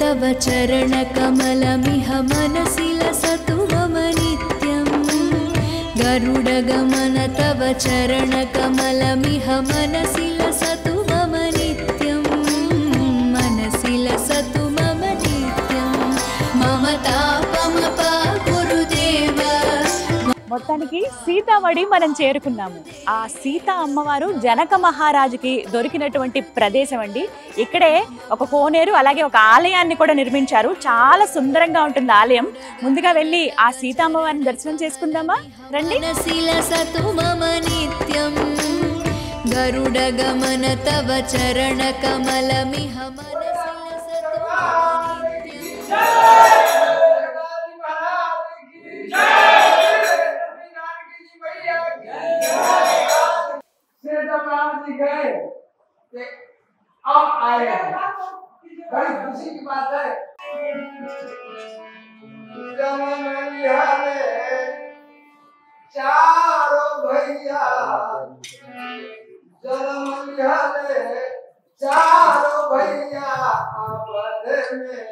तव चरणकमलमिह मनसि लसतु मम नित्यं गरुडगमन तव चरणकमलमिह मनसि लसतु मम नित्यं मनसि लसतु मम नित्यं मम तापमपा गुरुदेव। మొత్తానికి సీతామడి మనం చేరుకున్నాము. ఆ సీతా అమ్మవారు జనక మహారాజుకి దొరికినటువంటి ప్రదేశం అండి. ఇక్కడే ఒక కోనేరు అలాగే ఒక ఆలయాన్ని కూడా నిర్మించారు. చాలా సుందరంగా ఉంటుంది ఆలయం. ముందుగా వెళ్ళి ఆ సీతా అమ్మవారిని దర్శనం చేసుకుందామా రండి. గరుడ గమన తవ చరణ కమలమిహ अब आए बड़ी खुशी की बात है। चारों भैया चारों भैया आपद में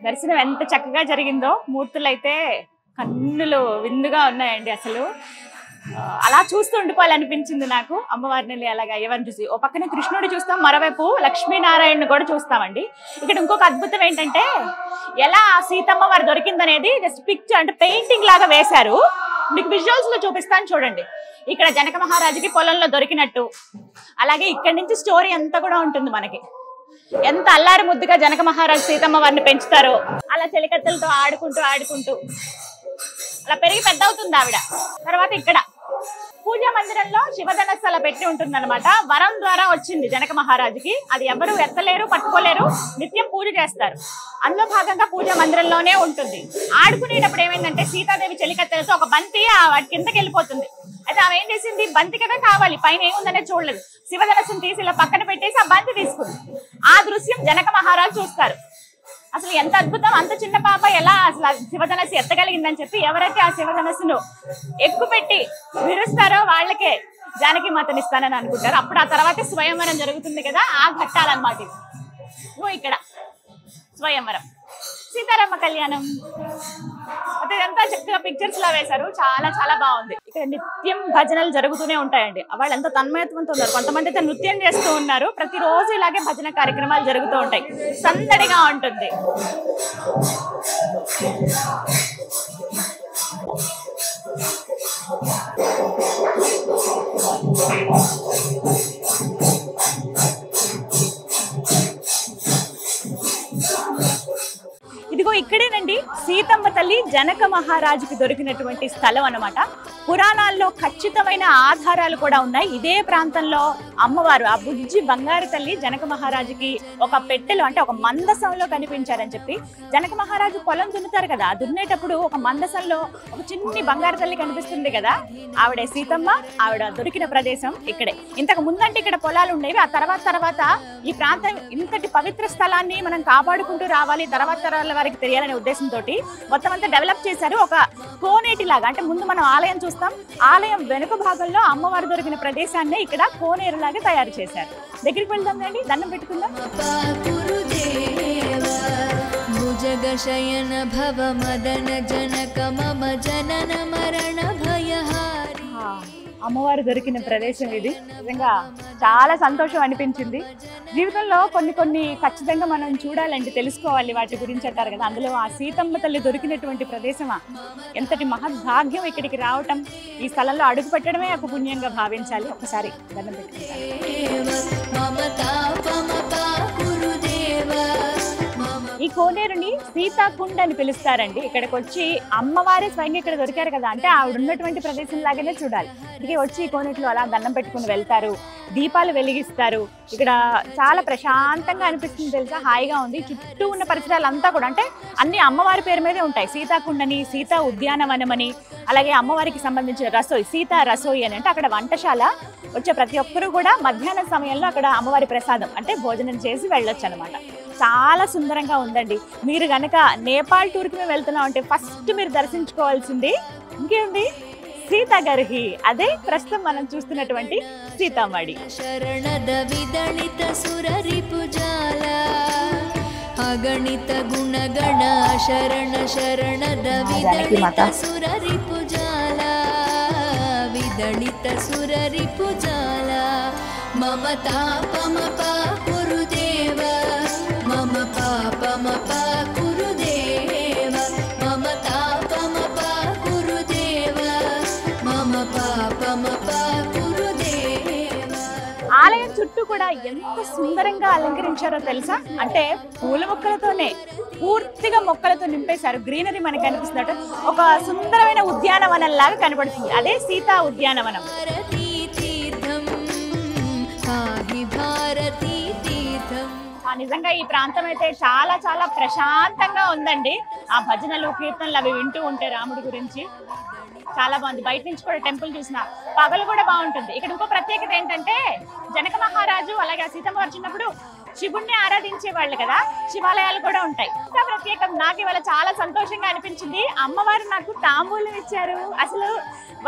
దర్శనం ఎంత చక్కగా జరిగిందో. మూర్తులు అయితే కన్నులు విందుగా ఉన్నాయండి. అసలు అలా చూస్తూ ఉండిపోవాలనిపించింది నాకు అమ్మవారిని. అలాగే అయ్యవారిని చూసి ఓ పక్కన కృష్ణుడు చూస్తాం, మరోవైపు లక్ష్మీనారాయణని కూడా చూస్తామండి. ఇక్కడ ఇంకొక అద్భుతం ఏంటంటే ఎలా సీతమ్మ వారు దొరికిందనేది జస్ట్ పిక్చర్ అంటే పెయింటింగ్ లాగా వేశారు. మీకు విజువల్స్ లో చూపిస్తాను చూడండి. ఇక్కడ జనక మహారాజుకి పొలంలో దొరికినట్టు, అలాగే ఇక్కడి నుంచి స్టోరీ అంతా కూడా ఉంటుంది మనకి. ఎంత అల్లారి ముద్దుగా జనక మహారాజు సీతమ్మ వారిని పెంచుతారో అలా చెలికత్తెలతో ఆడుకుంటూ ఆడుకుంటూ అలా పెరిగి పెద్ద అవుతుంది ఆవిడ. తర్వాత ఇక్కడ పూజా మందిరంలో శివధనస్సు అలా పెట్టి ఉంటుందన్నమాట. వరం ద్వారా వచ్చింది జనక మహారాజుకి. అది ఎవరు ఎత్తలేరు, పట్టుకోలేరు. నిత్యం పూజ చేస్తారు. అందులో భాగంగా పూజా మందిరంలోనే ఉంటుంది. ఆడుకునేటప్పుడు ఏమైందంటే సీతాదేవి చెలికత్తెలతో ఒక బంతి వాటి కిందకి వెళ్ళిపోతుంది. అయితే ఆమె ఏం చేసింది, బంతి కదా కావాలి, పైన ఏముందనే చూడలేదు. శివధనస్సును తీసి ఇలా పక్కన పెట్టేసి ఆ బంతి తీసుకుంది. ఆ దృశ్యం జనక మహారాజు చూస్తారు. అసలు ఎంత అద్భుతం, అంత చిన్న పాప ఎలా అసలు శివధనస్సు ఎత్తగలిగిందని చెప్పి ఎవరైతే ఆ శివధనస్సును ఎక్కుపెట్టి విరుస్తారో వాళ్ళకే జానకి మాతనిస్తానని అనుకుంటారు. అప్పుడు ఆ తర్వాత స్వయంవరం జరుగుతుంది కదా, ఆ ఘట్టాలన్నమాట. ఇక్కడ స్వయంవరం, సీతారామ కళ్యాణం, అదంతా చక్కగా పిక్చర్స్ లా వేశారు. చాలా చాలా బాగుంది. ఇక్కడ నిత్యం భజనలు జరుగుతూనే ఉంటాయండి. వాళ్ళు ఎంత తన్మయత్వంతో ఉన్నారు. కొంతమంది అయితే నృత్యం చేస్తూ ఉన్నారు. ప్రతిరోజు ఇలాగే భజన కార్యక్రమాలు జరుగుతూ ఉంటాయి. సందడిగా ఉంటుంది. ఇదిగో ఇక్కడేనండి సీతమ్మ తల్లి జనక మహారాజుకి దొరికినటువంటి స్థలం అన్నమాట. పురాణాల్లో ఖచ్చితమైన ఆధారాలు కూడా ఉన్నాయి. ఇదే ప్రాంతంలో అమ్మవారు ఆ బుజ్జి బంగారు తల్లి జనక మహారాజుకి ఒక పెట్టెలో అంటే ఒక మందసంలో కనిపించారని చెప్పి. జనక మహారాజు పొలం దున్నుతారు కదా, దున్నేటప్పుడు ఒక మందసంలో ఒక చిన్ని బంగారు తల్లి కనిపిస్తుంది కదా, ఆవిడే సీతమ్మ. ఆవిడ దొరికిన ప్రదేశం ఇక్కడే. ఇంతకు ముందంటే ఇక్కడ పొలాలు ఉండేవి. ఆ తర్వాత ఈ ప్రాంతం ఇంతటి పవిత్ర స్థలాన్ని మనం కాపాడుకుంటూ రావాలి, తర్వాత తరాల వారికి తెలియాలనే ఉద్దేశంతో మొత్తం అంతా డెవలప్ చేశారు. ఒక కోనేటి లాగా, అంటే ముందు మనం ఆలయం చూస్తాం, ఆలయం వెనుక భాగంలో అమ్మవారు దొరికిన ప్రదేశాన్ని ఇక్కడ కోనేరు లాగా తయారు చేశారు. దగ్గరికి వెళ్దాం రండి, దండం పెట్టుకుందాం. భుజగశయన భవ మదన జనక మమ జనన మరణ భయహారి. అమ్మవారు దొరికిన ప్రదేశం ఇది. నిజంగా చాలా సంతోషం అనిపించింది. జీవితంలో కొన్ని ఖచ్చితంగా మనం చూడాలండి, తెలుసుకోవాలి వాటి గురించి అంటారు కదా. అందులో ఆ సీతమ్మ తల్లి దొరికినటువంటి ప్రదేశమా, ఎంతటి మహద్భాగ్యం ఇక్కడికి రావటం, ఈ స్థలంలో అడుగు పెట్టడమే ఒక పుణ్యంగా భావించాలి. ఒకసారి దండం ఈ కోనేరుని సీతాకుండ అని పిలుస్తారండి. ఇక్కడికి వచ్చి అమ్మవారే స్వయంగా ఇక్కడ దొరికారు కదా, అంటే ఆవిడ ఉన్నటువంటి ప్రదేశం లాగానే చూడాలి. ఇక్కడికి వచ్చి ఈ కోనేటిలో అలా దండం పెట్టుకుని వెళ్తారు, దీపాలు వెలిగిస్తారు. ఇక్కడ చాలా ప్రశాంతంగా అనిపిస్తుంది తెలుసా, హాయిగా ఉంది. చుట్టూ ఉన్న పరిసరాలంతా కూడా అంటే అన్ని అమ్మవారి పేరు మీదే ఉంటాయి. సీతాకుండని, సీతా ఉద్యానవనం అని, అలాగే అమ్మవారికి సంబంధించిన రసోయి, సీతా రసోయి అని, అంటే అక్కడ వంటశాల. వచ్చే ప్రతి ఒక్కరూ కూడా మధ్యాహ్నం సమయంలో అక్కడ అమ్మవారి ప్రసాదం అంటే భోజనం చేసి వెళ్ళొచ్చు అనమాట. చాలా సుందరంగా ఉందండి. మీరు గనక నేపాల్ టూర్కి మేము వెళ్తున్నాం అంటే ఫస్ట్ మీరు దర్శించుకోవాల్సింది ఇంకేంది, సీతాగర్హి. అదే ప్రస్తుతం మనం చూస్తున్నటువంటి సీతామడి. శరణద విదళిత సురరిపుజాల అగణిత గుణగణ శరణ శరణద విదళిత సురరిపుజాల విదళిత సురరిపుజాల మమ తాపమప కురుదేవ మమ పాపమప కురుదేవ మమ తాపమప కురుదేవ మమ పాపమప కురుదేవ. ఆలయం చుట్టూ కూడా ఎంత సుందరంగా అలంకరించారో తెలుసా, అంటే పూల మొక్కలతోనే పూర్తిగా మొక్కలతో నింపేశారు. గ్రీనరీ మనకి కనిపిస్తున్నట్టు ఒక సుందరమైన ఉద్యానవనం లాగా కనబడుతుంది. అదే సీతా ఉద్యానవనం. నిజంగా ఈ ప్రాంతం అయితే చాలా చాలా ప్రశాంతంగా ఉందండి. ఆ భజనలు కీర్తనలు అవి వింటూ ఉంటే రాముడి గురించి చాలా బాగుంది. బయట నుంచి కూడా టెంపుల్ చూసిన పగలు కూడా బాగుంటుంది. ఇక్కడ ఇంకో ప్రత్యేకత ఏంటంటే జనక మహారాజు అలాగే సీతమ్మ వారు చిన్నప్పుడు శివుణ్ణి ఆరాధించే వాళ్ళు కదా, శివాలయాలు కూడా ఉంటాయి. ఇంకా ప్రత్యేకం. నాకు ఇవాళ చాలా సంతోషంగా అనిపించింది. అమ్మవారు నాకు తాంబూలం ఇచ్చారు. అసలు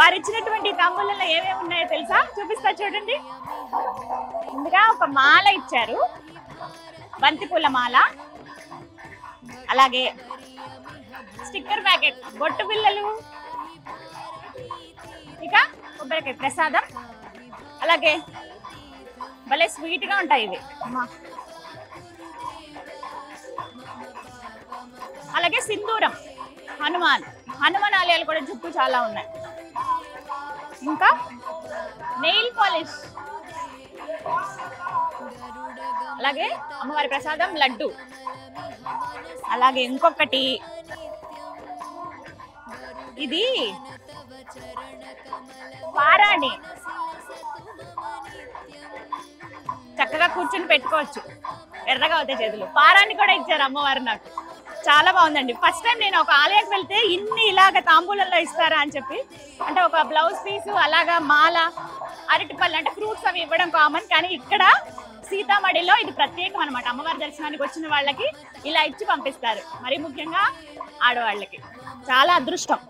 వారు ఇచ్చినటువంటి తాంబూలంలో ఏమేమి ఉన్నాయో తెలుసా, చూపిస్తా చూడండి. ముందుగా ఒక మాల ఇచ్చారు, బంతిపూల మాల, అలాగే స్టిక్కర్ ప్యాకెట్, బొట్టు బిళ్ళలు, ఇక కొబ్బరికాయ ప్రసాదం, అలాగే భలే స్వీట్ గా ఉంటాయి ఇవి. అలాగే సింధూరం, హనుమాన్ ఆలయాలు కూడా చుట్టూ చాలా ఉన్నాయి. ఇంకా నెయిల్ పాలిష్, అలాగే అమ్మవారి ప్రసాదం లడ్డు, అలాగే ఇంకొకటి ఇది పారాణి, చక్కగా కూర్చుని పెట్టుకోవచ్చు, ఎర్రగా అవుతాయి చేతులు. పారాన్ని కూడా ఇచ్చారు అమ్మవారు నాకు. చాలా బాగుందండి. ఫస్ట్ టైం నేను ఒక ఆలయానికి వెళ్తే ఇన్ని ఇలాగ తాంబూలంలో ఇస్తారా అని చెప్పి, అంటే ఒక బ్లౌజ్ పీసు, అలాగా మాల, అరటిపళ్ళు అంటే ఫ్రూట్స్ అవి ఇవ్వడం కామన్, కానీ ఇక్కడ సీతామడిలో ఇది ప్రత్యేకం అనమాట. అమ్మవారి దర్శనానికి వచ్చిన వాళ్ళకి ఇలా ఇచ్చి పంపిస్తారు, మరి ముఖ్యంగా ఆడవాళ్ళకి. చాలా అదృష్టం.